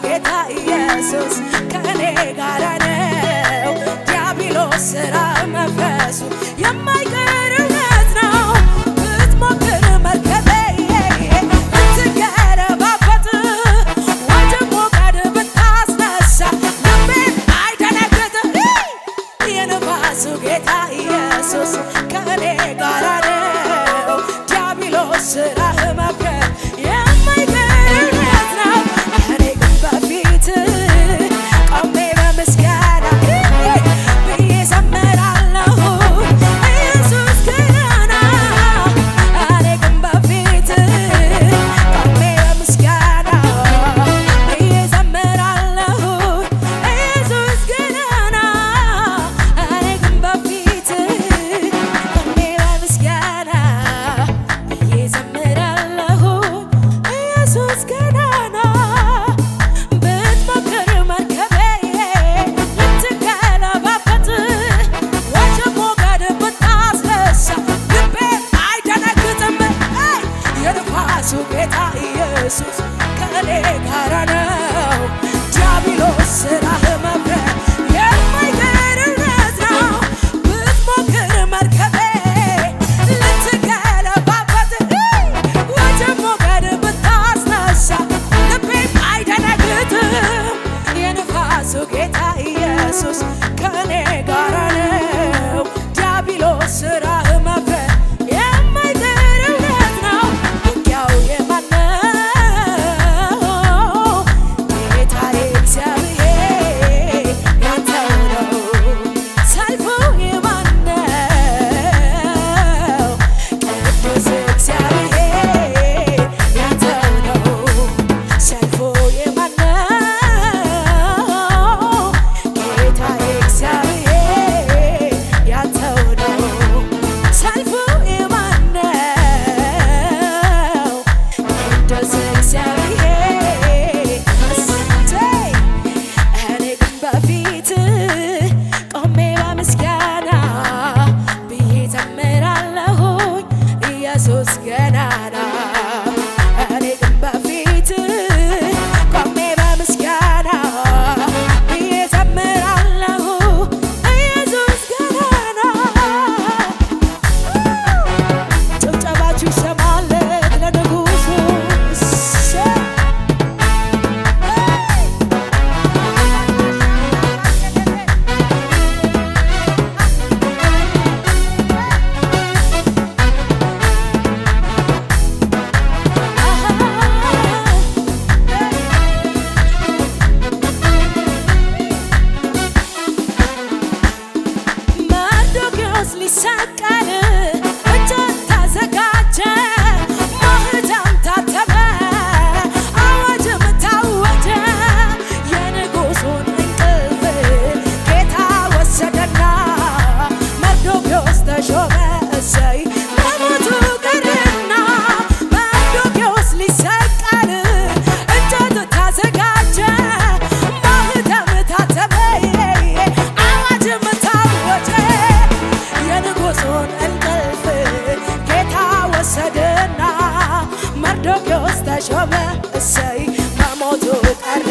ጌታ ኢየሱስ ከእኔ ጋር ነው። ዲያብሎስ ሥራ መፍረሱ የማይቀርለት ነው። ብትሞክር መርከቤ ብትገለባበት ወደ ሞገድ ብታስነሳ ልቤን አይደነግጥም። የነፋሱ ጌታ ኢየሱስ ከእኔ ጋር ነው። ዲያብሎስ ሥራ መፍረሱ የማይቀርለት ነው። እኔ ግን በፊት ቆሜ በምስጋና ብዬ ዘምራለሁ። ኢየሱስ ገናና። እኔ ግን በፊት ቆሜ በምስጋና ብዬ ዘምራለሁ። ኢየሱስ ገናና። እኔ ግን በፊት ቆሜ በምስጋና ብዬ ዘምራለሁ። ኢየሱስ ገናና። ብትሞክር መርከቤ ልትገለባበት ወደ ሞገድ ብታስነሳ ልቤን አይደነግጥም። የነፋሱ ጌታ ኢየሱስ ከእኔ ጋር ነው። ዲያብሎስ ሥራህ መፍረስ የማይቀርለት ነው። ብትሞክር መርከቤ ልትገለባበት ወደ ሞገድ ብታስነሳ ልቤም አይደነግጥም። የነፋሱ ጌታ ኢየሱስ ከእኔ ጋር ነው። ዲያብሎስ ሥራህ መፍረስ የማይቀርለት ነው። ውጊያው የማን ነው? ጌታዬ እግዚአብሔር ያንተው ነው። ሰልፉ የማን ነው? ቅዱስ እግዚአብሔር ያንተው ነው። ሰልፉ የማን ነው? ጌታዬ እግዚአብሔር ያንተው ነው። ሰልፉ የማን ነው? ቅዱስ እግዚአብሔር። እሰይ! እኔ ግን በፊት ቆሜ በምስጋና ብዬ ዘምራለሁኝ። ኢየሱስ ገናና። እኔ ግን በፊት ቆሜ በምስጋና ብዬ ዘምራለሁ። ኢየሱስ ገናና። ጭብጨባችሁ ይሰማለት ለንጉሡ። እሰይ! መርዶክዮስ ሊሰቀል እጁን ተዘጋጀ። ማኅተም ታተመ፣ አዋጅም ታወጀ። የንጉሡን እንቅልፍ ጌታ ወሰደና መርዶክዮስ ተሾመ። እሰይ! መሞቱ ቀረና መርዶክዮስ ሊሰቀል እጁን ተዘጋጀ። ማኅተም ታተመ፣ አዋጅም ታወጀ። የንጉሡን እንቅልፍ ጌታ ወሰደና መርዶክዮስ ተሾመ። እሰይ! መሞቱ ቀረ